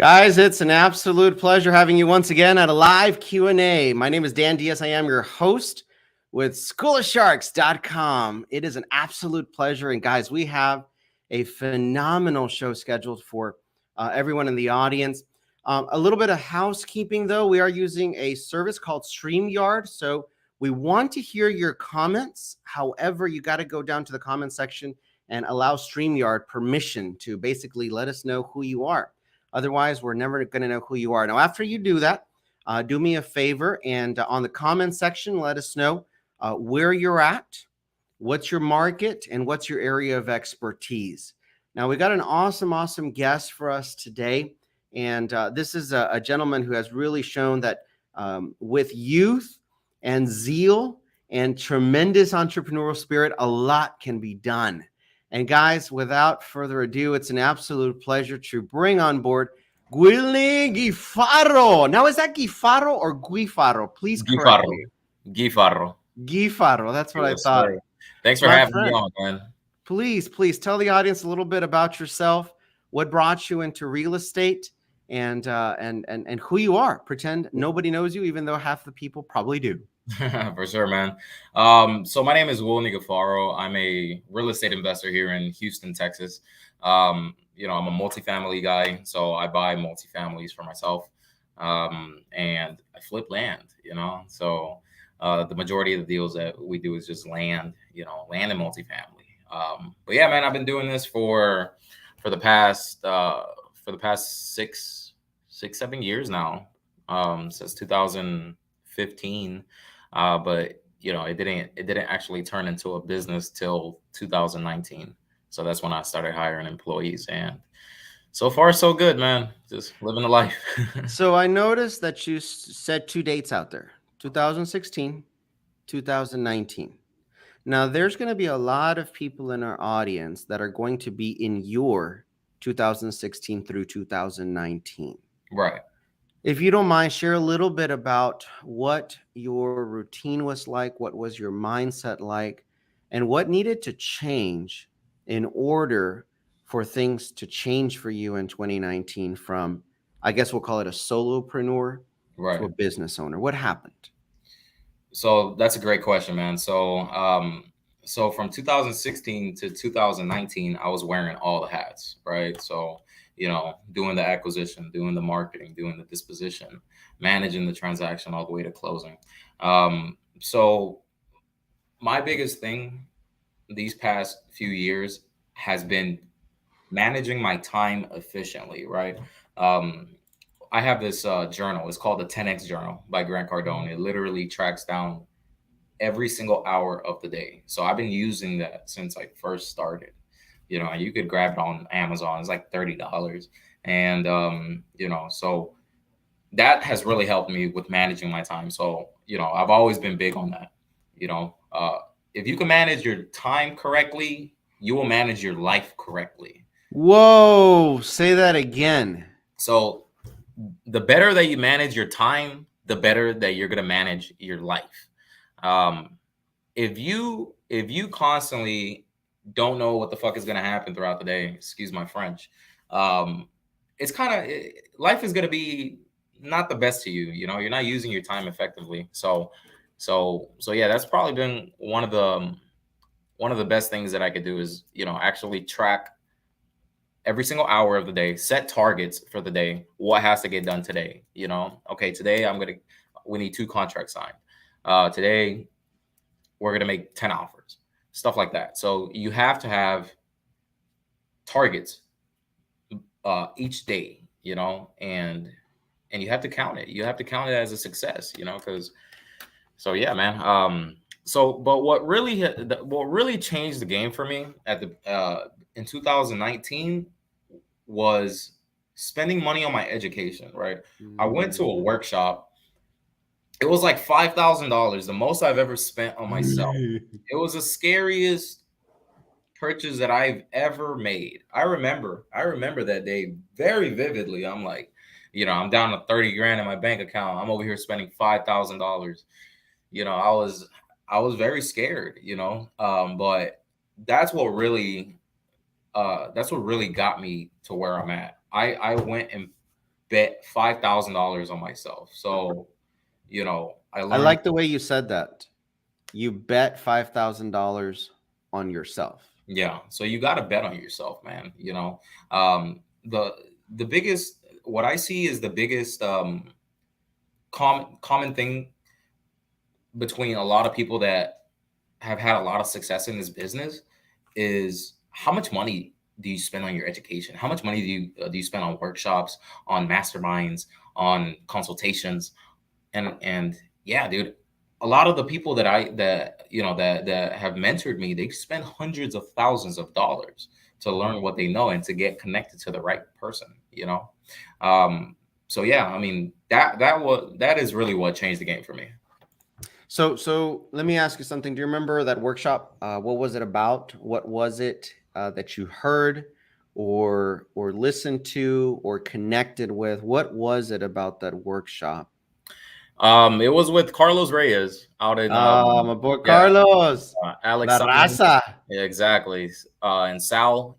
Guys, it's an absolute pleasure having you once again at a live Q&A. My name is Dan Diaz. I am your host with schoolofsharks.com. It is an absolute pleasure. And guys, we have a phenomenal show scheduled for everyone in the audience. A little bit of housekeeping, though. We are using a service called StreamYard. So we want to hear your comments. However, you got to go down to the comment section and allow StreamYard permission to basically let us know who you are. Otherwise, we're never going to know who you are. Now, after you do that, do me a favor and on the comment section, let us know where you're at, what's your market, and what's your area of expertise. Now, we got an awesome guest for us today. And this is a gentleman who has really shown that with youth and zeal and tremendous entrepreneurial spirit, a lot can be done. And guys, without further ado, it's an absolute pleasure to bring on board Willny Guifarro. Now, is that Guifarro or Guifarro? Please correct me. Guifarro. Guifarro. That's what I thought. Sir. Thanks for having me on, man. Please tell the audience a little bit about yourself, what brought you into real estate, and who you are. Pretend nobody knows you, even though half the people probably do. For sure, man. So my name is Willny Guifarro. I'm a real estate investor here in Houston, Texas. I'm a multifamily guy, so I buy multifamilies for myself, and I flip land. So the majority of the deals that we do is just land, land and multifamily. But yeah, man, I've been doing this for the past 7 years now, since 2015. But it didn't actually turn into a business till 2019. So that's when I started hiring employees, and so far so good, man. Just living the life. So I noticed that you said two dates out there: 2016, 2019. Now there's going to be a lot of people in our audience that are going to be in your 2016 through 2019. Right. If you don't mind, share a little bit about what your routine was like, what was your mindset like, and what needed to change in order for things to change for you in 2019 from, I guess we'll call it a solopreneur to a business owner. What happened? So that's a great question, man. So from 2016 to 2019, I was wearing all the hats, right? So doing the acquisition, doing the marketing, doing the disposition, managing the transaction all the way to closing. So my biggest thing these past few years has been managing my time efficiently, right? I have this journal. It's called the 10X Journal by Grant Cardone. It literally tracks down every single hour of the day. So I've been using that since I first started. You could grab it on Amazon. It's like $30. And, so that has really helped me with managing my time. So, I've always been big on that. If you can manage your time correctly, you will manage your life correctly. Whoa, say that again. So the better that you manage your time, the better that you're going to manage your life. If you constantly don't know what the fuck is going to happen throughout the day, excuse my French, it's life is going to be not the best to you. You're not using your time effectively. So yeah, that's probably been one of the best things that I could do is, actually track every single hour of the day, set targets for the day. What has to get done today? Okay, today we need 2 contracts signed. Today we're going to make 10 offers, stuff like that. So you have to have targets each day, and you have to count it. You have to count it as a success, because so yeah, man. But what really changed the game for me in 2019 was spending money on my education, right? I went to a workshop. It was like $5,000, the most I've ever spent on myself. It was the scariest purchase that I've ever made. I remember that day very vividly. I'm like, I'm down to 30 grand in my bank account. I'm over here spending $5,000. I was very scared, but that's what really got me to where I'm at. I went and bet $5,000 on myself. So, I I learned. like the way you said that. You bet $5,000 on yourself. Yeah, so you got to bet on yourself, man. The biggest, what I see is the biggest common thing between a lot of people that have had a lot of success in this business is how much money do you spend on your education? How much money do you spend on workshops, on masterminds, on consultations? And yeah, dude, a lot of the people that have mentored me, they spend hundreds of thousands of dollars to learn what they know and to get connected to the right person. So yeah, I mean, that is really what changed the game for me. So let me ask you something. Do you remember that workshop? What was it about? What was it that you heard or listened to or connected with? What was it about that workshop? It was with Carlos Reyes out in My boy yeah, Carlos, Alex La Simon. Raza. Yeah, exactly. And Sal,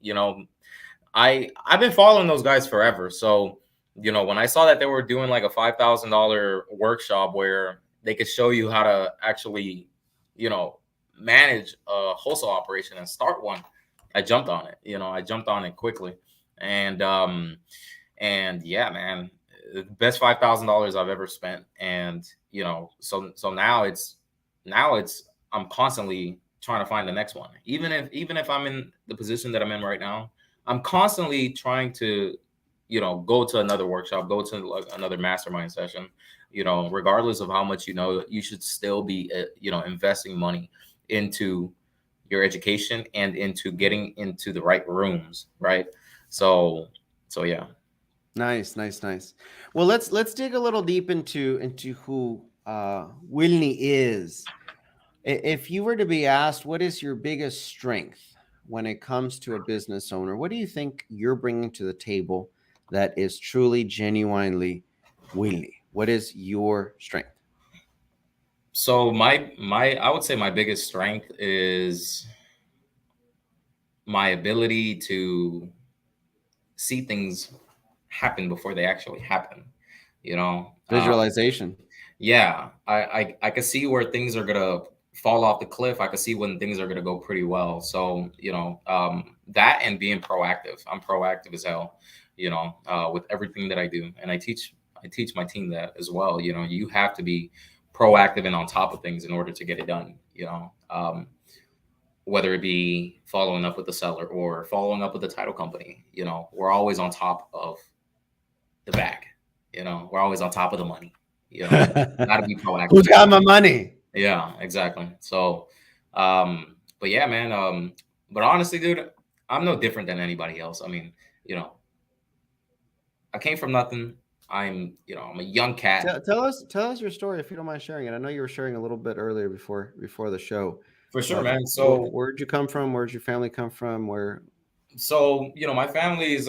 I've been following those guys forever. So, when I saw that they were doing like a $5,000 workshop where they could show you how to actually, you know, manage a wholesale operation and start one, I jumped on it. I jumped on it quickly, and yeah, man, the best $5,000 I've ever spent. And so now it's I'm constantly trying to find the next one. Even if I'm in the position that I'm in right now, I'm constantly trying to, go to another workshop, go to like another mastermind session. Regardless of how much you should still be, investing money into your education and into getting into the right rooms, right? So yeah. Nice, nice, nice. Well, let's dig a little deep into who Willny is. If you were to be asked, what is your biggest strength when it comes to a business owner? What do you think you're bringing to the table that is truly, genuinely Willny? What is your strength? So my I would say my biggest strength is my ability to see things happen before they actually happen. You know, Visualization. yeah, I can see where things are gonna fall off the cliff. I can see when things are gonna go pretty well. So that and being proactive. I'm proactive as hell. With everything that I do, and I teach my team that as well. You have to be proactive and on top of things in order to get it done. Whether it be following up with the seller or following up with the title company, we're always on top of the bag. We're always on top of the money. Got to be proactive. Who's got my money? Yeah, exactly. So, but yeah, man. But honestly, dude, I'm no different than anybody else. I mean, you know, I came from nothing. I'm a young cat. Tell us your story if you don't mind sharing it. I know you were sharing a little bit earlier before the show. For sure, man. So, Where'd you come from? Where'd your family come from? Where? my family is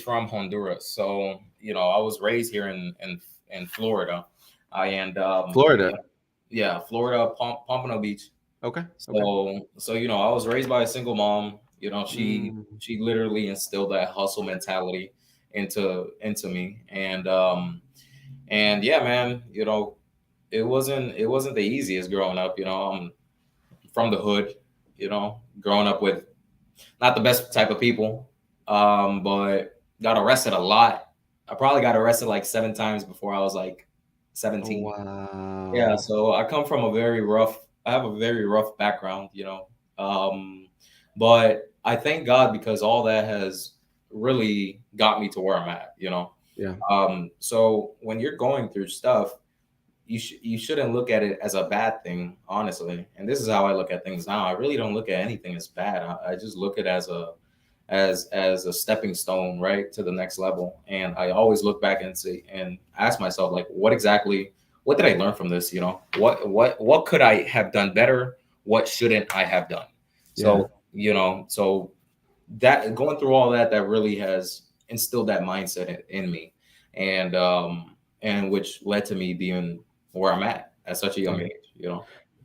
from Honduras. So, I was raised here in Florida. I and Florida. Yeah, Florida, Pompano Beach. Okay. So I was raised by a single mom. She Mm. she literally instilled that hustle mentality into me, and yeah, man, it wasn't the easiest growing up. I'm from the hood. Growing up with not the best type of people, but got arrested a lot. I probably got arrested like 7 times before I was like Oh, 17. Yeah, wow. so I have a very rough background, but I thank God because all that has really got me to where I'm at. Yeah. So when you're going through stuff, you shouldn't look at it as a bad thing, honestly. And this is how I look at things now. I really don't look at anything as bad. I just look at it as a stepping stone, right, to the next level. And I always look back and say and ask myself, like, what did I learn from this? What could I have done better? What shouldn't I have done? Yeah. So that going through all that really has instilled that mindset in me, and which led to me being where I'm at such a young Yeah. age.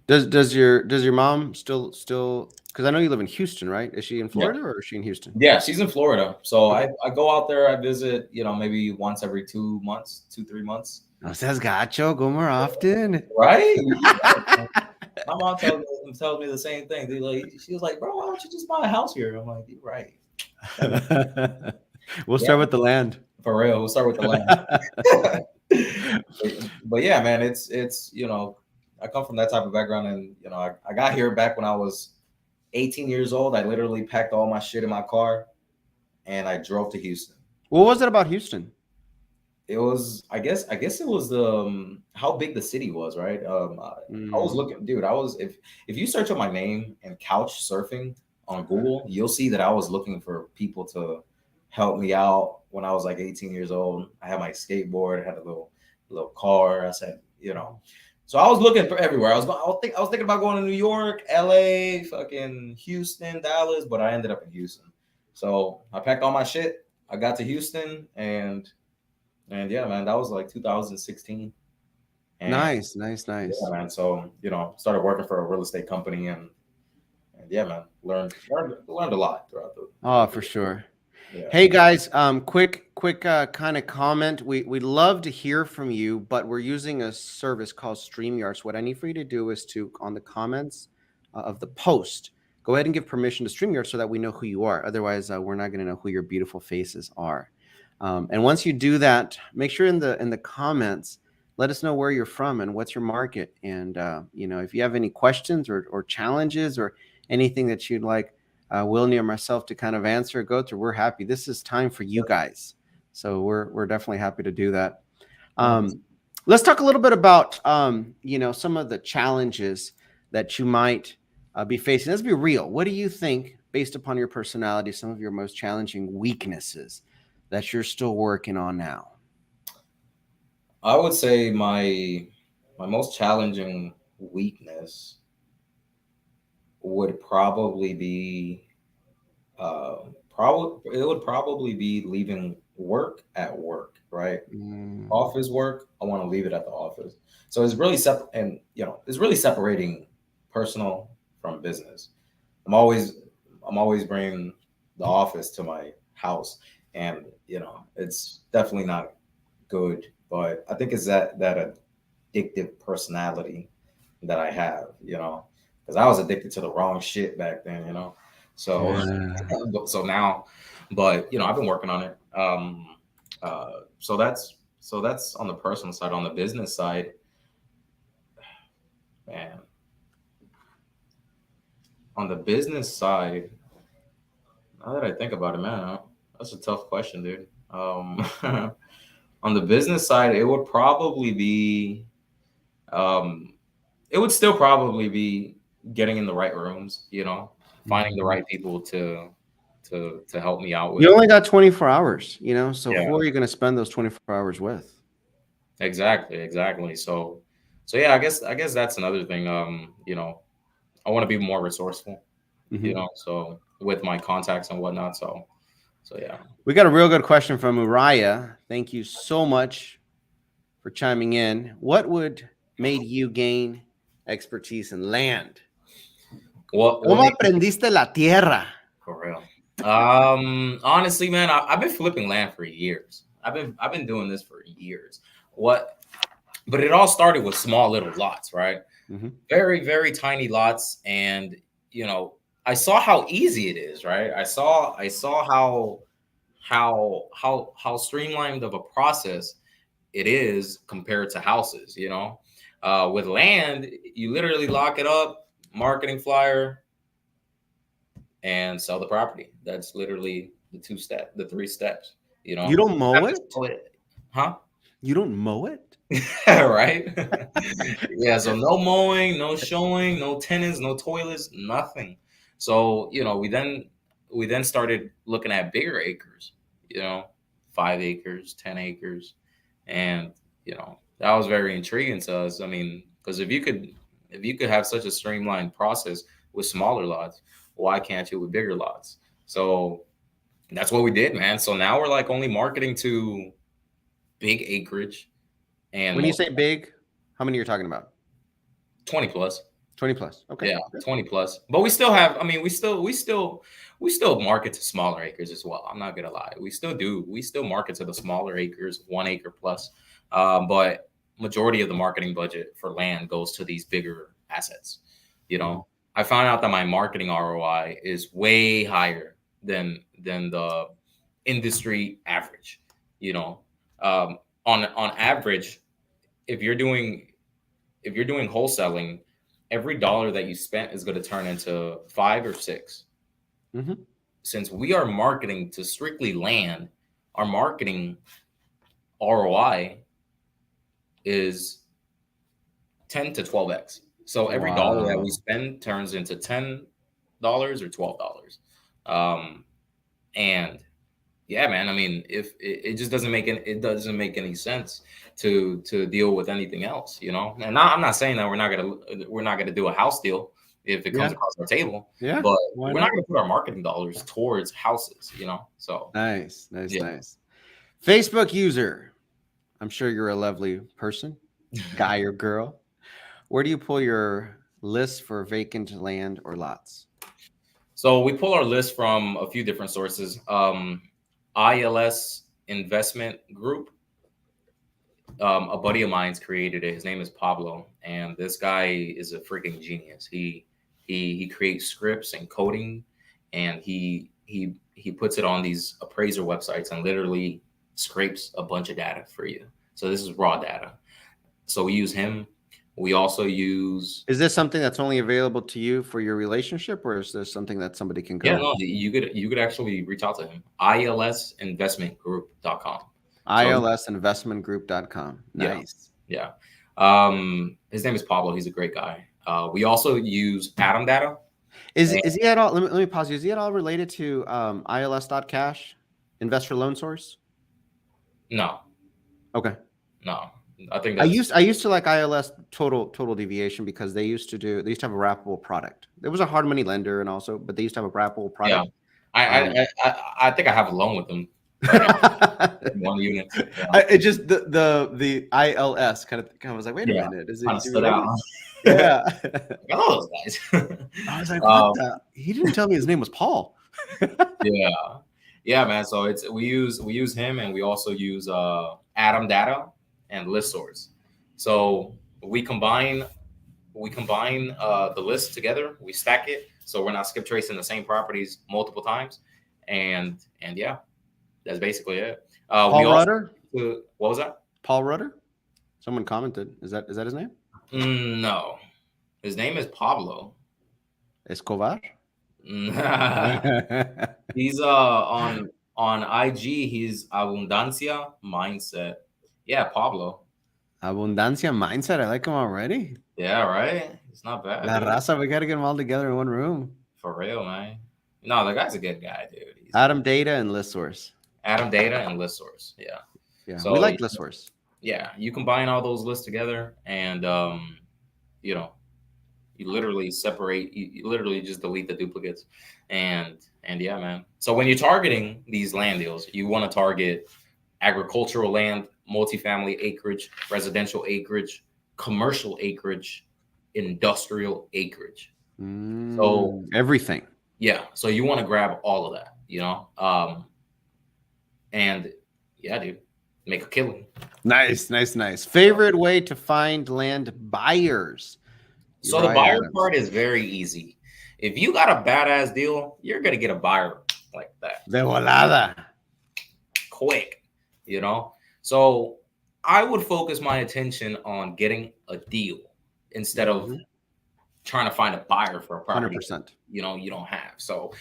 Does your mom still? Because I know you live in Houston, right? Is she in Yeah. Florida or is she in Houston? Yeah, she's in Florida. So Okay. I go out there, I visit, maybe once every 2 months, 3 months. No seas gacho, go more often. Right? My mom tells me the same thing. She was like, bro, why don't you just buy a house here? I'm like, you're right. We'll Yeah, start with the land. for real. We'll start with the land. But yeah, man, it's I come from that type of background, and I got here back when I was 18 years old. I literally packed all my shit in my car and I drove to Houston. What was it about Houston? It was, I guess it was the how big the city was, right? I was Mm. looking, dude. I was if you search up my name and couch surfing on Google, you'll see that I was looking for people to help me out when I was like 18 years old. I had my skateboard, I had a little car. I said, so I was looking for everywhere. I was thinking about going to New York, LA, fucking Houston, Dallas, but I ended up in Houston. So I packed all my shit. I got to Houston, and yeah, man, that was like 2016. And Nice, nice, yeah, nice. man. So, started working for a real estate company, and yeah, man, learned a lot throughout Oh, for sure. yeah. Hey guys, quick kind of comment. We'd love to hear from you, but we're using a service called StreamYard. So what I need for you to do is to on the comments of the post, go ahead and give permission to StreamYard so that we know who you are. Otherwise, we're not going to know who your beautiful faces are. And once you do that, make sure in the comments, let us know where you're from and what's your market. And if you have any questions or challenges or anything that you'd like Willny or myself to kind of answer, go through, we're happy. This is time for you guys. So we're definitely happy to do that. Nice. Let's talk a little bit about, some of the challenges that you might be facing. Let's be real. What do you think, based upon your personality, some of your most challenging weaknesses that you're still working on now? I would say my most challenging weakness would probably be leaving work at work, right? Mm, Office work, I want to leave it at the office. So it's really it's really separating personal from business. I'm always I'm always bringing the office to my house, and it's definitely not good. But I think it's that addictive personality that I have, because I was addicted to the wrong shit back then. So yeah. so now, but I've been working on it. Uh, so that's on the personal side. On the business side, man, on the business side, now that I think about it, man, that's a tough question, dude. On the business side, um, it would still probably be getting in the right rooms, finding the Mhm. right people to help me out with. You only got 24 hours, so Yeah, who are you going to spend those 24 hours with? exactly. So yeah, I guess that's another thing. I want to be more resourceful, Mhm. so with my contacts and whatnot. So yeah. We got a real good question from Uriah. Thank you so much for chiming in. What would made you gain expertise in land? What ¿Cómo made aprendiste la tierra? For real. Honestly, man, I've been flipping land for years. I've been doing this for years. What? But it all started with small little lots, right? Mhm. Very, very tiny lots, and you know, I saw how easy it is, right? I saw how streamlined of a process it is compared to houses. With land, you literally lock it up, marketing flyer, and sell the property. That's literally the 3 steps. You You know, don't you mow have to it? sell it, huh? You don't mow it? Right? Yeah. So no mowing, no showing, no tenants, no toilets, nothing. So we then started looking at bigger acres. You know, 5 acres, 10 acres, and that was very intriguing to us. I mean, because if you could have such a streamlined process with smaller lots, why can't you with bigger lots? So that's what we did, man. So now we're like only marketing to big acreage and When you most say big, how many you're talking about? 20 plus. 20 plus. Okay. Yeah, Good. 20 plus. But we still have, I mean, we still market to smaller acres as well. I'm not gonna lie. We still do. We still market to the smaller acres, 1 acre plus. But majority of the marketing budget for land goes to these bigger assets. You know, I found out that my marketing ROI is way higher than the industry average. You know, on average, if you're doing wholesaling, every dollar that you spent is going to turn into 5 or 6. Mm-hmm. Since we are marketing to strictly land, our marketing ROI is 10 to 12x. So every dollar that we Wow. spend turns into $10 or $12. And yeah, man. I mean, if it just doesn't make any sense to deal with anything else, you know. And I'm not saying that we're not gonna do a house deal if it comes Yeah. across our table, Yeah. but Why we're not not? gonna put our marketing dollars towards houses, you know. So Nice. Nice. yeah. Nice. Facebook user. I'm sure you're a lovely person, guy or girl. Where do you pull your list for vacant land or lots? So we pull our list from a few different sources. ILS Investment Group. A buddy of mine's created it. His name is Pablo, and this guy is a freaking genius. He creates scripts and coding, and he puts it on these appraiser websites and literally scrapes a bunch of data for you. So this is raw data. So we use him. We also use Is this something that's only available to you for your relationship, or is this something that somebody can yeah, go no, you could actually reach out to him. ilsinvestmentgroup.com. So ilsinvestmentgroup.com. yeah, Nice. yeah. His name is Pablo. He's a great guy. We also use Atom Data. Is he at all? Let me pause you. Is he at all related to ILS.cash, investor loan source? No, Okay. no. I think I that's used to like ILS total deviation because they used to have a wrappable product. There was a hard money lender and also, but they used to have a wrappable yeah. product. I think I have a loan with them right now. 1 unit. Yeah, It just the ILS kind of was like, wait a yeah. minute, is Kind it of stood out. related? Huh? Yeah. I know those guys. I was like, what um, the? He didn't tell me his name was Paul. yeah, yeah, man. So we use him, and we also use Atom Data and List Source. So we combine the list together. We stack it, so we're not skip tracing the same properties multiple times, and yeah, that's basically it. We Paul also Rudder? what was that? Paul Rudder? Someone commented. Is that his name? No, his name is Pablo. Escobar? He's on IG. He's Abundancia Mindset. Yeah, Pablo. Abundancia mindset. I like him already. Yeah, right. It's not bad, La dude. raza, we got to get them all together in one room. For real, man. No, the guy's a good guy, dude. He's Atom Data and List Source. Atom Data and List Source. Yeah. Yeah, we So like List Source. yeah, you combine all those lists together, and you know, you literally separate. You literally just delete the duplicates, and yeah, man. So when you're targeting these land deals, you want to target agricultural land, multifamily acreage, residential acreage, commercial acreage, industrial acreage. So Everything. yeah, so you want to grab all of that, you know, and yeah, dude, make a killing. Nice, nice, nice. Favorite way to find land buyers? So the Uriah buyer Adams. part is very easy. If you got a badass deal, you're gonna get a buyer like that. De volada. Quick, you know. So I would focus my attention on getting a deal instead of trying to find a buyer for a property 100%. you don't have. So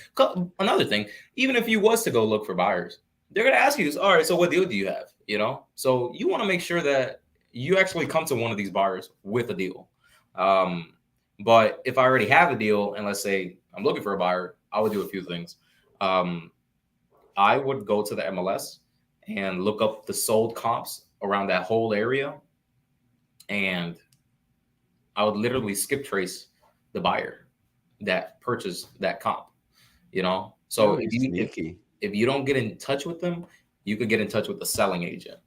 another thing, even if you was to go look for buyers, they're gonna ask you, all right, so what deal do you have? You know, so you want to make sure that you actually come to one of these buyers with a deal. But if I already have a deal, and let's say I'm looking for a buyer, I would do a few things. I would go to the MLS and look up the sold comps around that whole area, and I would literally skip trace the buyer that purchased that comp. You know, so Really sneaky. if you don't get in touch with them, you could get in touch with the selling agent.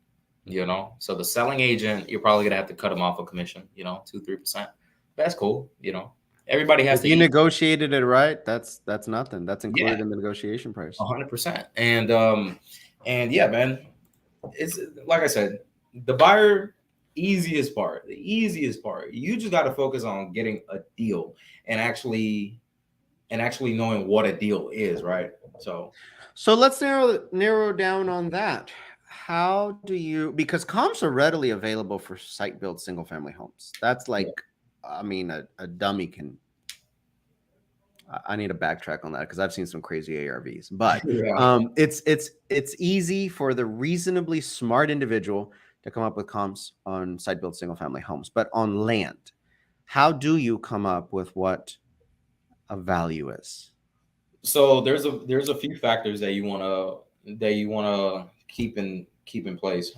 You know, so the selling agent, you're probably gonna have to cut them off a commission. You know, 2-3%. That's cool. You know, everybody has If to you eat. negotiated it right, that's nothing. That's Yeah, included in the negotiation price. 100%. And yeah, man, it's like I said, the buyer the easiest part. You just got to focus on getting a deal and actually knowing what a deal is, right? So let's narrow down on that. How do you, because comps are readily available for site built single family homes. That's Yeah. like, I mean, a dummy can. I need to backtrack on that because I've seen some crazy ARVs. But Yeah. it's easy for the reasonably smart individual to come up with comps on site built single family homes. But on land, how do you come up with what a value is? So there's a few factors that you wanna keep in place.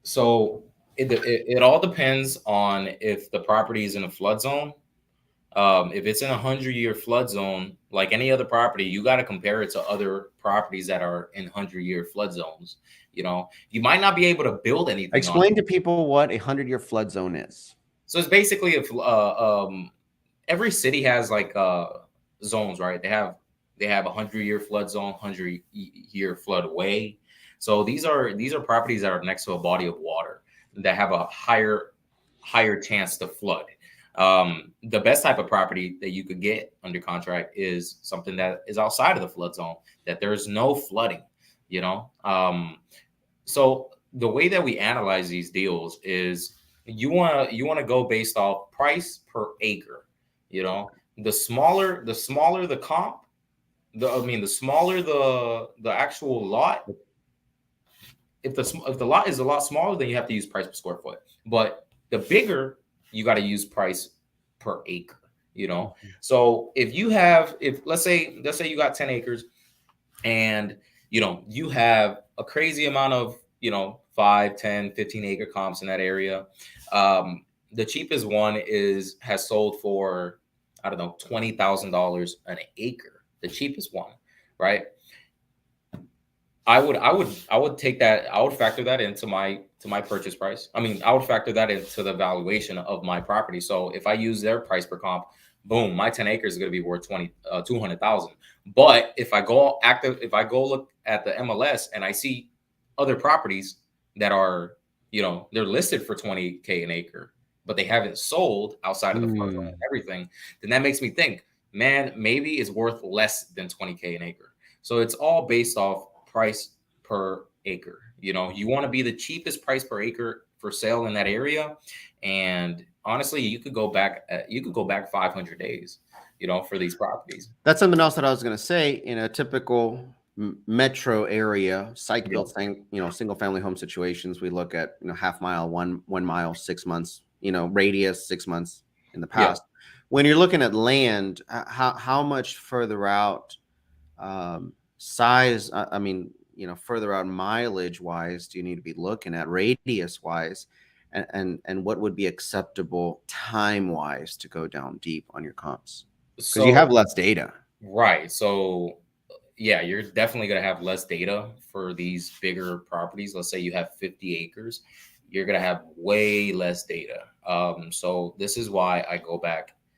So it all depends on if the property is in a flood zone. If it's in a 100-year flood zone, like any other property, you got to compare it to other properties that are in 100-year flood zones. You know, you might not be able to build anything on it. Explain to people what a 100-year flood zone is. So it's basically if every city has like zones, right? They have a 100-year flood zone, 100-year flood way. So these are properties that are next to a body of water that have a higher chance to flood. The best type of property that you could get under contract is something that is outside of the flood zone, that there's no flooding, you know. So the way that we analyze these deals is you want to go based off price per acre. You know, the smaller the comp, the smaller the actual lot. If the lot is a lot smaller, then you have to use price per square foot. But the bigger, you got to use price per acre. You know, so if let's say you got 10 acres and you have a crazy amount of 5, 10, 15 acre comps in that area. The cheapest one has sold for, I don't know, $20,000 an acre, the cheapest one, right? I would take that. I would factor that into my purchase price. I mean, I would factor that into the valuation of my property. So if I use their price per comp, boom, my 10 acres is going to be worth 200,000. But if I go look at the MLS and I see other properties that are, they're listed for 20K an acre, but they haven't sold outside of the flood zone and everything, then that makes me think, man, maybe it's worth less than 20K an acre. So it's all based off price per acre. You want to be the cheapest price per acre for sale in that area. And honestly, you could go back 500 days, for these properties. That's something else that I was going to say. In a typical metro area, site built thing, single family home situations, we look at half mile, 1 mile, 6 months, radius, 6 months in the past. When you're looking at land, how much further out size, I mean, further out mileage wise do you need to be looking at, radius wise, and what would be acceptable time wise to go down deep on your comps, because you have less data, right? So yeah, you're definitely going to have less data for these bigger properties. Let's say you have 50 acres, you're going to have way less data. So this is why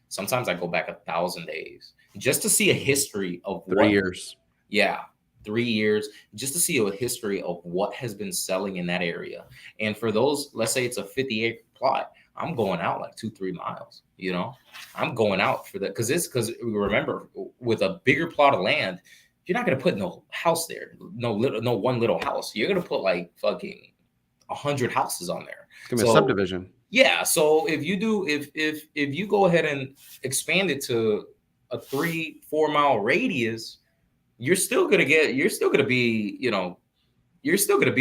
sometimes I go back 1,000 days just to see a history of 3 years. Yeah, 3 years, just to see a history of what has been selling in that area. And for those, let's say it's a 50-acre plot, I'm going out like 2-3 miles. I'm going out for that because remember, with a bigger plot of land, you're not gonna put no house there, no one little house. You're gonna put like fucking 100 houses on there. It's gonna be a subdivision. Yeah. So if you go ahead and expand it to a 3-4 mile radius, you're still gonna be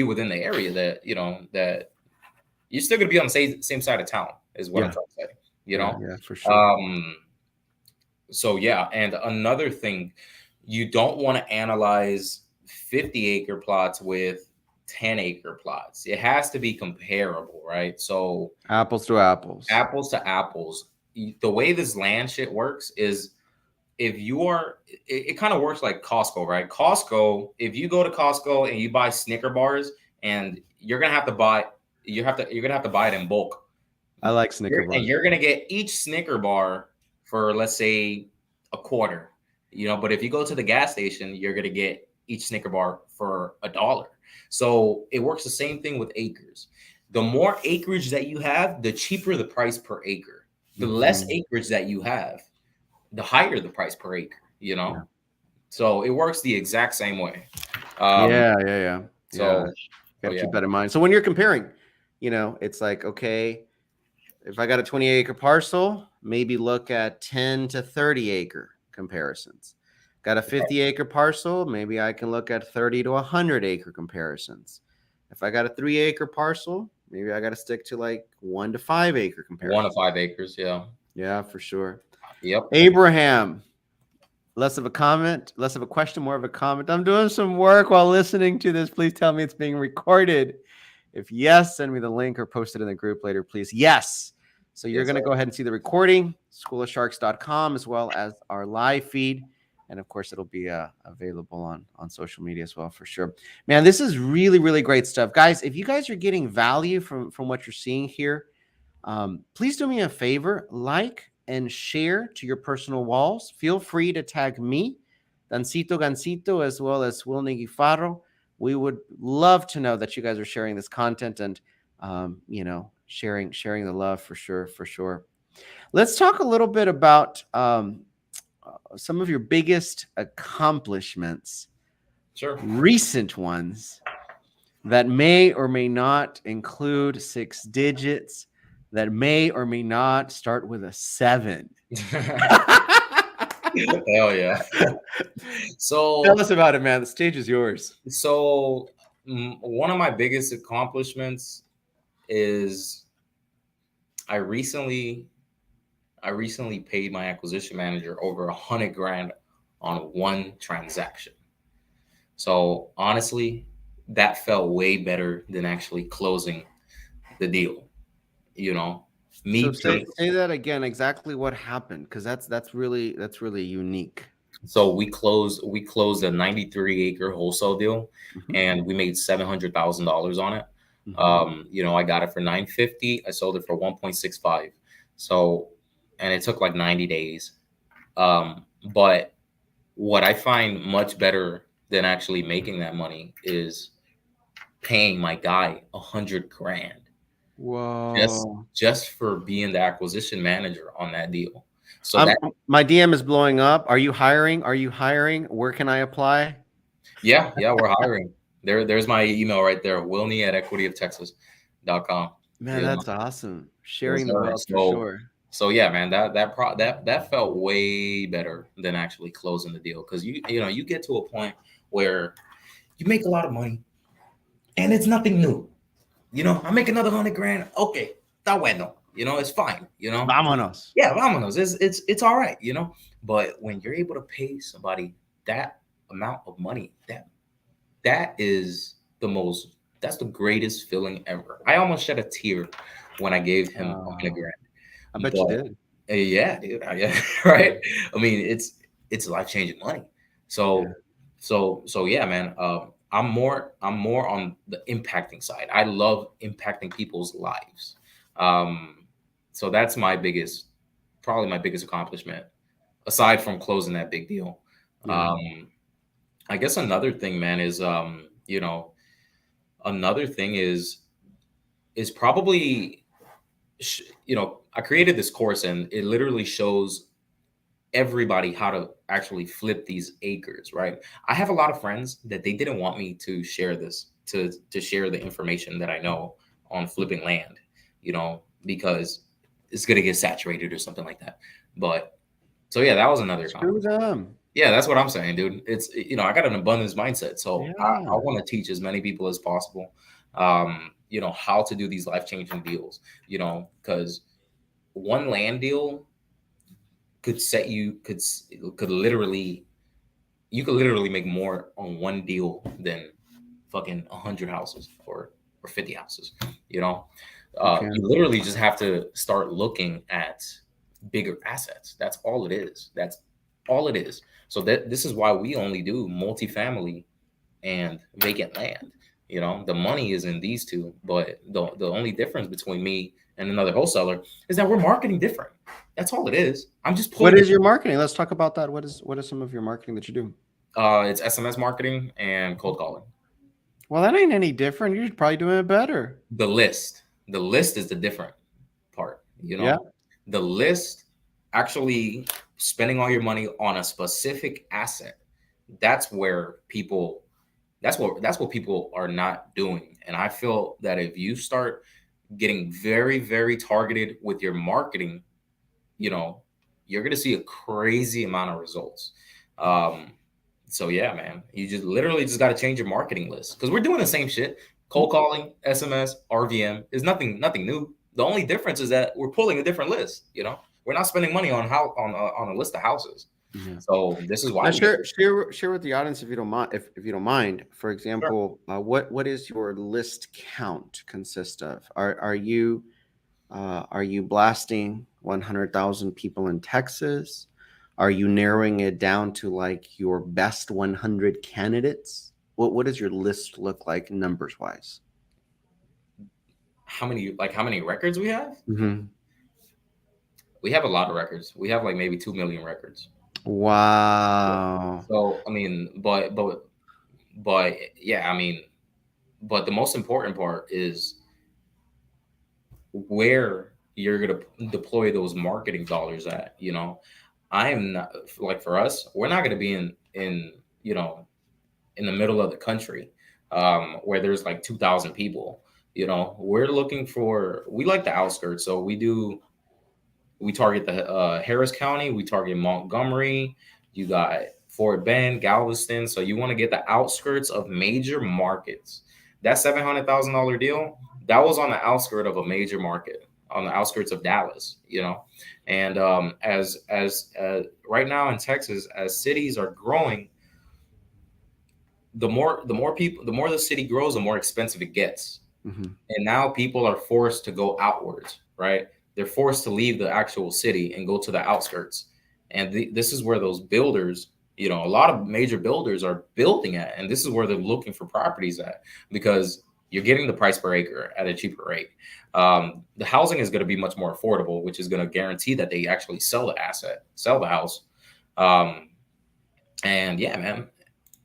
within the area that you're still gonna be on the same side of town, is what I'm trying to say. Yeah, for sure. So yeah, and another thing, you don't want to analyze 50-acre plots with 10-acre plots. It has to be comparable, right? So apples to apples. The way this land shit works is, it kind of works like Costco, right? Costco, if you go to Costco and you buy Snicker bars, and you're gonna have to buy it in bulk, I like Snicker And bars. you're gonna get each Snicker bar for, let's say, a quarter. But if you go to the gas station, you're gonna get each Snicker bar for $1. So it works the same thing with acres. The more acreage that you have, the cheaper the price per acre. The less Mhm. acreage that you have, the higher the price per acre. Yeah. So it works the exact same way. Um, Yeah. so, Got to yeah, keep that in mind. So when you're comparing, it's like, okay, if I got a 20-acre parcel, maybe look at 10 to 30-acre comparisons. Got a 50-acre parcel, maybe I can look at 30 to 100-acre comparisons. If I got a 3-acre parcel, maybe I got to stick to like 1 to 5-acre one to comparisons. 5 acres. Yeah. Yeah, for sure. Yep. Abraham, less of a comment, less of a question, more of a comment. I'm doing some work while listening to this. Please tell me it's being recorded. If yes, send me the link or post it in the group later, please. Yes. So you're Yes, going to sir. go ahead and see the recording, schoolofsharks.com, as well as our live feed. And of course, it'll be available on social media as well, for sure. Man, this is really, really great stuff. Guys, if you guys are getting value from what you're seeing here, please do me a favor, like and share to your personal walls. Feel free to tag me, Dancito Gancito, as well as Willny Guifarro. We would love to know that you guys are sharing this content and sharing the love, for sure, for sure. Let's talk a little bit about some of your biggest accomplishments, Sure. recent ones, that may or may not include 6 digits, that may or may not start with a 7. Hell yeah. Tell So, us about it, man. The stage is yours. one of my biggest accomplishments is I recently paid my acquisition manager over 100 grand on one transaction. So honestly, that felt way better than actually closing the deal. You know, So me say paying. say that again. Exactly what happened, because that's really unique. So we closed a 93-acre wholesale deal, Mhm, and we made $700,000 on it. mhm. I got it for 950. I sold it for 1.65. So, and it took like 90 days. But what I find much better than actually making that money is paying my guy 100 grand just Whoa! just for being the acquisition manager on that deal. So I'm that My DM is blowing up. Are you hiring? Are you hiring? Where can I apply? yeah, we're hiring. There's my email right there, Willny at equityoftexas.com. Man, You know, that's awesome. yes, Sharing the sir. love, for So sure. so yeah, man, that felt way better than actually closing the deal, because you get to a point where you make a lot of money and it's nothing new. I make another 100 grand. Okay, está bueno. It's fine. Vámonos. Yeah, vámonos. It's all right. But when you're able to pay somebody that amount of money, that is that's the greatest feeling ever. I almost shed a tear when I gave him a hundred Oh, I grand. bet you But did. yeah, dude, yeah, right. I mean, it's life changing money. Yeah. So yeah, man. I'm more on the impacting side. I love impacting people's lives. Um, so that's probably my biggest accomplishment, aside from closing that big deal. Yeah. Um, I guess another thing, man, is another thing is probably I created this course, and it literally shows everybody how to actually flip these acres, right? I have a lot of friends that they didn't want me to share this, to share the information that I know on flipping land, because it's gonna get saturated or something like that. But so yeah, that was another Screw accomplishment. them. Yeah, that's what I'm saying, dude. It's I got an abundance mindset, so I Yeah. want to teach as many people as possible, how to do these life changing deals. Because one land deal could set you could literally you could literally make more on one deal than fucking 100 houses or 50 houses. You know, Okay. you literally just have to start looking at bigger assets. That's all it is. That's all it is. So this is why we only do multifamily and vacant land. The money is in these two, but the only difference between me and another wholesaler is that we're marketing different. That's all it is. I'm just What pulling. is your marketing? Let's talk about that. What is some of your marketing that you do? It's SMS marketing and cold calling. Well, that ain't any different. You're probably doing it better. The list is the different part. Yeah. The list, actually spending all your money on a specific asset. That's where people. That's what people are not doing. And I feel that if you start getting very, very targeted with your marketing, you know, you're gonna see a crazy amount of results. Um, so yeah, man, you just literally just got to change your marketing list because we're doing the same shit. Cold calling, SMS, RVM is nothing new. The only difference is that we're pulling a different list. We're not spending money on on a list of houses. Yeah. So this is why. Now, share with the audience if you don't mind. If you don't mind, for example, what is your list count consist of? Are you blasting 100,000 people in Texas? Are you narrowing it down to like your best 100 candidates? What does your list look like numbers wise? How many records we have? Mm-hmm. We have a lot of records. We have like maybe 2 million records. Wow. So I mean, but yeah, I mean, but the most important part is where you're going to deploy those marketing dollars at. I am not, like, for us, we're not going to be in in the middle of the country, where there's like 2,000 people. We like the outskirts. So we target the Harris County, we target Montgomery, you got Fort Bend, Galveston. So you want to get the outskirts of major markets. That $700,000 deal, that was on the outskirts of a major market, on the outskirts of Dallas. And as right now in Texas, as cities are growing, the more the city grows, the more expensive it gets. Mm-hmm. And now people are forced to go outwards, right? They're forced to leave the actual city and go to the outskirts. And this is where those builders, a lot of major builders are building at. And this is where they're looking for properties at, because you're getting the price per acre at a cheaper rate. The housing is going to be much more affordable, which is going to guarantee that they actually sell the house. And yeah, man,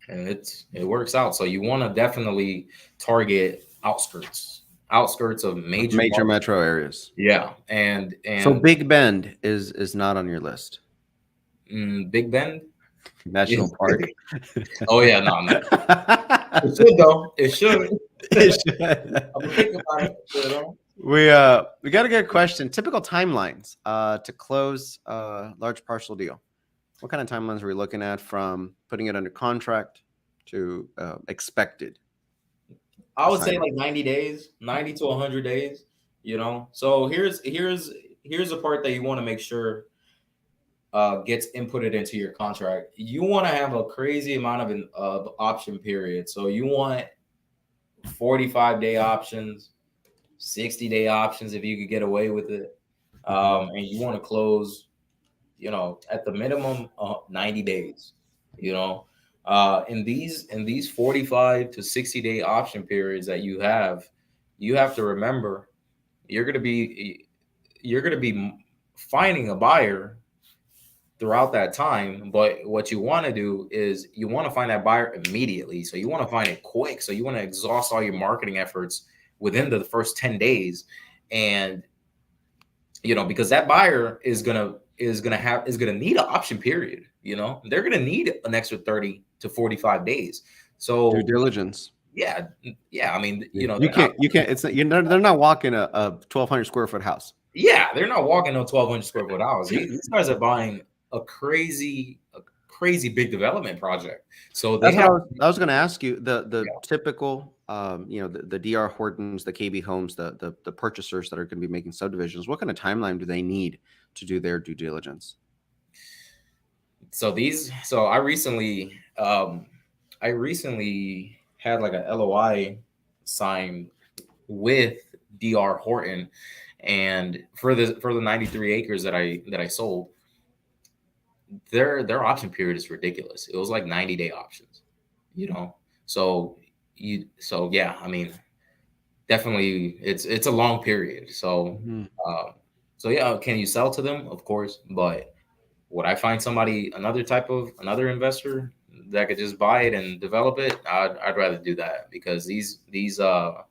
and it works out. So you want to definitely target outskirts of major metro areas. Yeah, and so Big Bend is not on your list. Big Bend National Park. Oh yeah, no. It should though. It should. It should. I'm thinking about it. We got a good question. Typical timelines to close a large parcel deal. What kind of timelines are we looking at from putting it under contract to expected? I would say like 90 days, 90 to 100 days. So here's the part that you want to make sure gets inputted into your contract. You want to have a crazy amount of option period. So you want 45-day options, 60-day options if you could get away with it, and you want to close, at the minimum 90 days. In these 45 to 60-day option periods that you have to remember you're going to be finding a buyer throughout that time. But what you want to do is you want to find that buyer immediately. So you want to find it quick. So you want to exhaust all your marketing efforts within the first 10 days. And, because that buyer is going to need an option period. They're going to need an extra 30 to 45 days. So due diligence. Yeah. I mean, you can't. It's they're not walking a 1,200 square foot house. Yeah, they're not walking a 1,200 square foot house. These guys are buying a crazy big development project. So I was going to ask you the typical, the DR Hortons, the KB Homes, the purchasers that are going to be making subdivisions. What kind of timeline do they need to do their due diligence? So I recently had like a LOI signed with DR Horton, and for the 93 acres that I sold, their option period is ridiculous. It was like 90-day options, So yeah, I mean, definitely it's a long period. So Mhm. um, so yeah, can you sell to them? Of course, but would I find somebody another investor that could just buy it and develop it? I'd rather do that because these So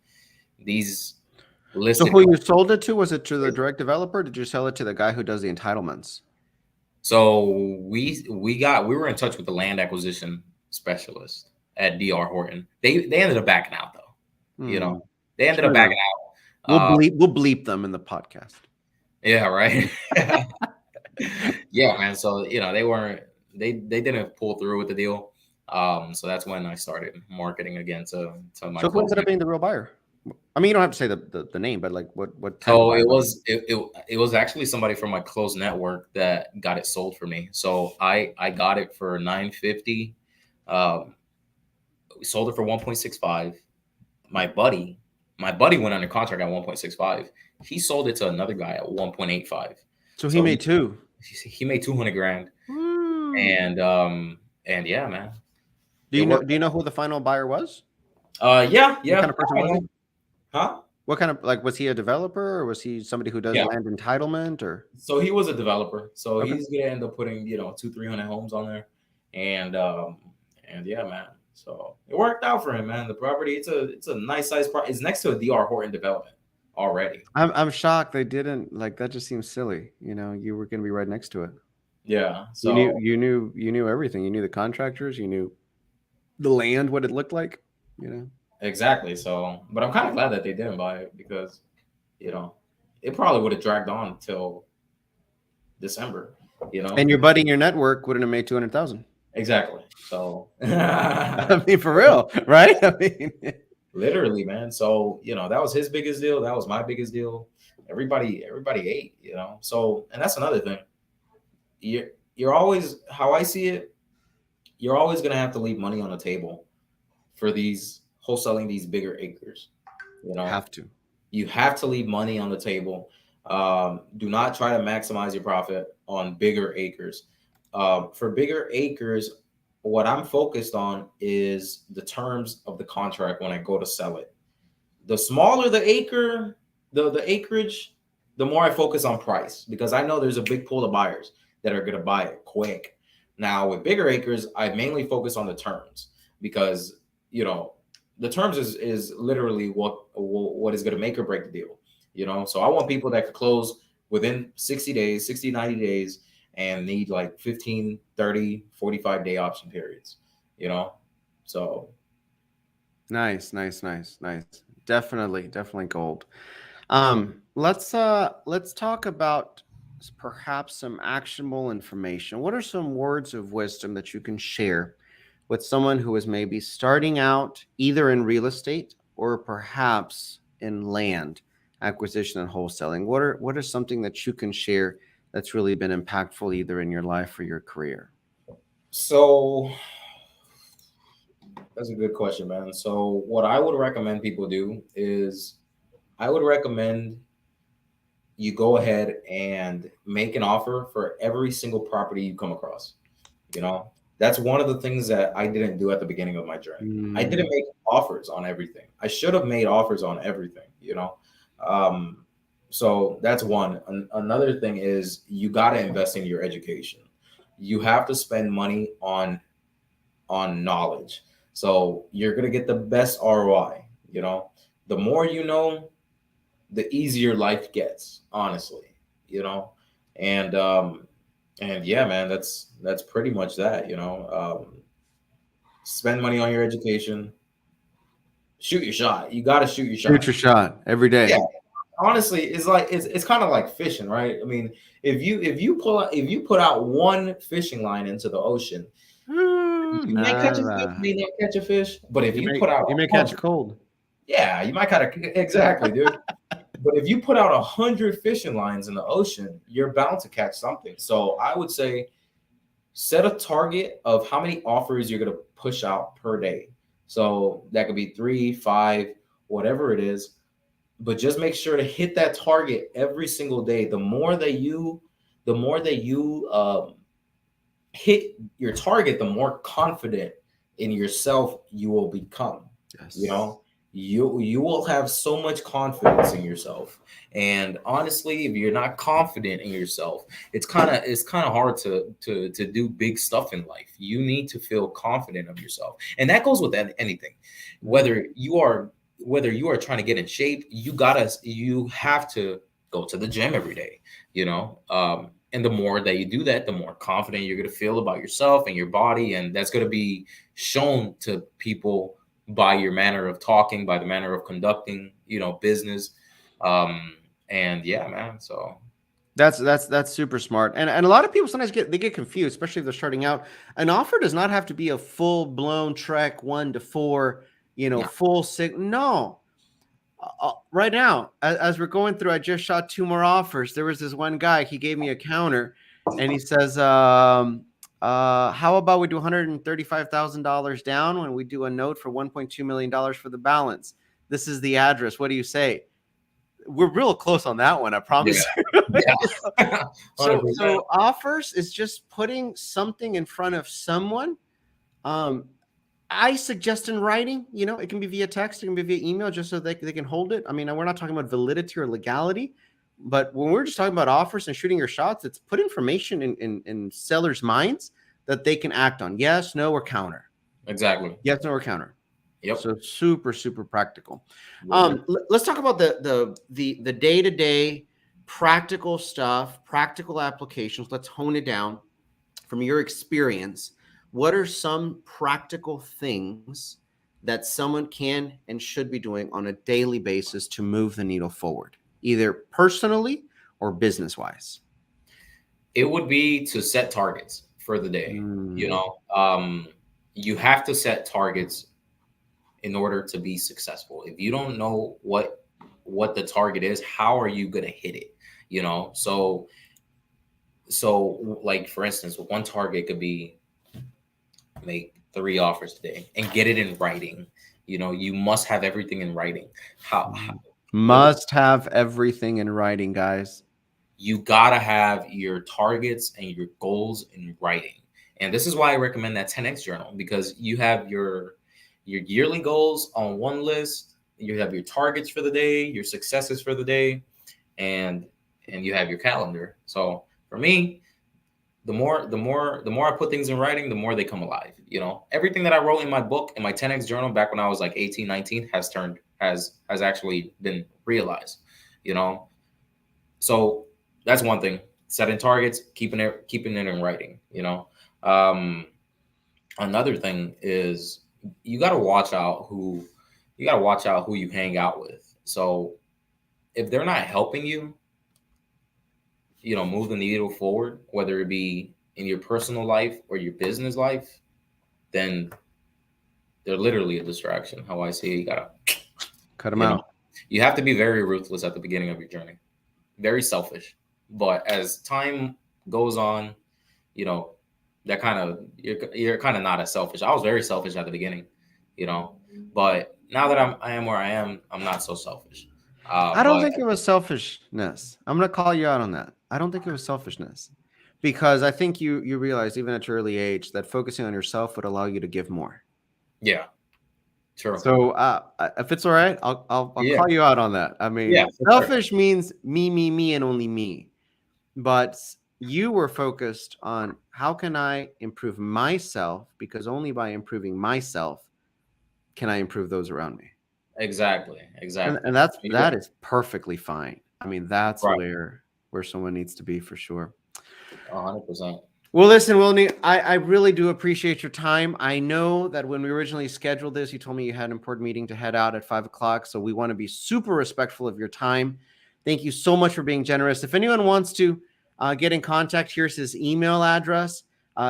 listed. who you sold it to? Was it to the direct developer? Did you sell it to the guy who does the entitlements? So we were in touch with the land acquisition specialist at DR Horton. They ended up backing out though. You know, Hmm. they ended up backing True. out. We'll bleep them in the podcast. Yeah, right. Yeah, man. So they weren't they didn't pull through with the deal. So that's when I started marketing again to my So who close. ended up being the real buyer? I mean, you don't have to say the name, but like what kind of So buyer it was it? was it was actually somebody from my close network that got it sold for me. So I got it for 950. Um, we sold it for 1.65. My buddy, my buddy went under contract at 1.65. He sold it to another guy at 1.85. So he So made two. he made 200 grand. Woo. And yeah, man, Do it you know worked. do you know who the final buyer was? Yeah, What yeah. kind of person was he? Huh? What kind of like was he a developer or was he somebody who does Yeah. land entitlement or So he was a developer. So okay. he's gonna end up putting 200-300 homes on there, and yeah, man. So it worked out for him, man. The property, it's a nice size property. It's next to a DR Horton development already. I'm shocked they didn't like that just seems silly. You know, you were gonna be right next to it. Yeah. You knew So you knew everything. You knew the contractors, you knew the land, what it looked like, you know. exactly. So, but I'm kind of glad that they didn't buy it because you know it probably would have dragged on till December. You know. And your buddy in your network wouldn't have made 200,000. Exactly. So I mean, for real, right? I mean, literally, man. So that was his biggest deal. That was my biggest deal. Everybody ate. So, and that's another thing. You're always, how I see it, you're always gonna have to leave money on the table for these wholesaling these bigger acres. You know, have to. you have to leave money on the table. Do not try to maximize your profit on bigger acres. For bigger acres, what I'm focused on is the terms of the contract when I go to sell it. The smaller the acre, the acreage, the more I focus on price because I know there's a big pool of buyers that are going to buy it quick. Now with bigger acres, I mainly focus on the terms because the terms is literally what is going to make or break the deal. So I want people that could close within 60 days, 60, 90 days and need like 15, 30, 45-day option periods, so Nice, nice, nice, nice. Definitely gold. Let's talk about perhaps some actionable information. What are some words of wisdom that you can share with someone who is maybe starting out either in real estate or perhaps in land acquisition and wholesaling? What are something that you can share that's really been impactful either in your life or your career? So that's a good question, man. So what I would recommend people do is I would recommend you go ahead and make an offer for every single property you come across. That's one of the things that I didn't do at the beginning of my journey. I didn't make offers on everything. I should have made offers on everything. Um, so that's one. Another thing is you got to invest in your education. You have to spend money on knowledge. So you're gonna get the best ROI. The more you know, the easier life gets. Honestly, you know, and and yeah, man, that's pretty much that. Spend money on your education. Shoot your shot. You got to shoot your Shoot shot. your shot every Yeah, day. honestly, it's kind of like fishing, right? I mean, if you put out one fishing line into the ocean, you may catch a fish, Nada. may not catch a fish, but if You you may put out you may a catch a hundred, cold. yeah, you might kind of exactly, dude. But if you put out 100 fishing lines in the ocean, you're bound to catch something. So I would say set a target of how many offers you're going to push out per day. So that could be 3, 5, whatever it is. But just make sure to hit that target every single day. The more that you hit your target, the more confident in yourself you will become. You Yes. know, you will have so much confidence in yourself. And honestly, if you're not confident in yourself, it's kind of hard to do big stuff in life. You need to feel confident of yourself, and that goes with anything. Whether you are trying to get in shape, you have to go to the gym every day. And the more that you do that, the more confident you're going to feel about yourself and your body, and that's going to be shown to people by your manner of talking, by the manner of conducting, business. And yeah, man. So That's super smart. And a lot of people sometimes get confused, especially if they're starting out. An offer does not have to be a full blown trek 1 to 4, no. full six. No. Right now, as we're going through, I just shot 2 more offers. There was this one guy, he gave me a counter and he says, how about we do $135,000 down when we do a note for $1.2 million for the balance? This is the address. What do you say? We're real close on that one, I promise. Yeah. So offers is just putting something in front of someone. I suggest in writing, it can be via text, it can be via email, just so they can hold it. I mean, we're not talking about validity or legality, but when we're just talking about offers and shooting your shots, it's put information in sellers' minds that they can act on. Yes, no, or counter. Exactly. Yes, no, or counter. Yep. So super, super practical. Let's talk about the day-to-day practical stuff, practical applications. Let's hone it down from your experience. What are some practical things that someone can and should be doing on a daily basis to move the needle forward, either personally or business-wise? It would be to set targets for the day. You have to set targets in order to be successful. If you don't know what the target is, how are you going to hit it? So like, for instance, one target could be make 3 offers today and get it in writing. You must have everything in writing. Must have everything in writing, guys. You gotta have your targets and your goals in writing. And this is why I recommend that 10X journal, because you have your yearly goals on one list, you have your targets for the day, your successes for the day, and you have your calendar. So for me, the more I put things in writing, the more they come alive. Everything that I wrote in my book, in my 10X journal back when I was like 18, 19, has actually been realized. So that's one thing. Setting targets, keeping it in writing. Another thing is you got to watch out who you hang out with. So if they're not helping you, move the needle forward, whether it be in your personal life or your business life, then they're literally a distraction. How I see it, you gotta cut them out. You have to be very ruthless at the beginning of your journey, very selfish. But as time goes on, that kind of you're kind of not as selfish. I was very selfish at the beginning, but now that I am where I am, I'm not so selfish. I don't think it was selfishness. I'm going to call you out on that. I don't think it was selfishness, because I think you realized even at your early age that focusing on yourself would allow you to give more. Yeah, true. So if it's all right, I'll call you out on that. I mean, selfish means me, and only me. But you were focused on how can I improve myself, because only by improving myself can I improve those around me. Exactly. And that is perfectly fine. I mean, that's right where someone needs to be, for sure. 100%. Well, listen, Willny, I really do appreciate your time. I know that when we originally scheduled this, you told me you had an important meeting to head out at 5 o'clock. So we want to be super respectful of your time. Thank you so much for being generous. If anyone wants to get in contact, here's his email address.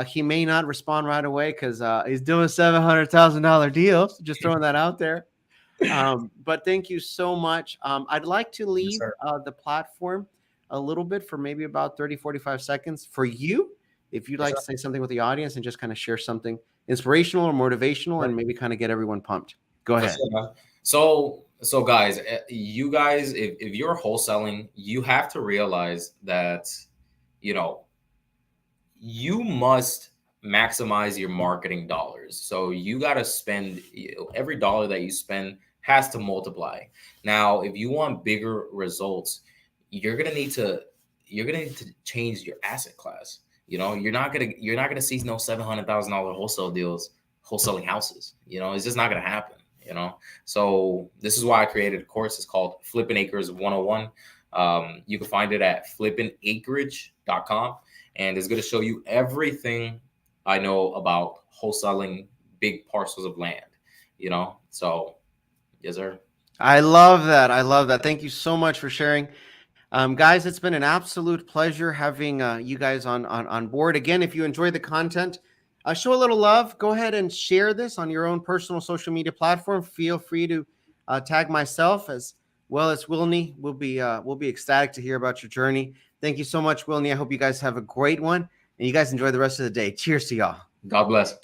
He may not respond right away because he's doing a $700,000 deal. So just throwing that out there. But thank you so much. I'd like to leave the platform a little bit for maybe about 30, 45 seconds for you, if you'd like to say something with the audience and just kind of share something inspirational or motivational and maybe kind of get everyone pumped. Go ahead. So guys, you guys, if you're wholesaling, you have to realize that, you must maximize your marketing dollars. So you got to spend every dollar that you spend has to multiply. Now, if you want bigger results, you're gonna need to change your asset class. You know, you're not gonna see no $700,000 wholesale deals wholesaling houses. You know, it's just not gonna happen. You know, so this is why I created a course. It's called Flipping Acres 101. You can find it at flippingacreage.com, and it's going to show you everything I know about wholesaling big parcels of land. You know, so yes, sir. I love that. I love that. Thank you so much for sharing. Guys, it's been an absolute pleasure having you guys on board. Again, if you enjoyed the content, show a little love. Go ahead and share this on your own personal social media platform. Feel free to tag myself as well as Willny. We'll be ecstatic to hear about your journey. Thank you so much, Willny. I hope you guys have a great one, and you guys enjoy the rest of the day. Cheers to y'all. God bless.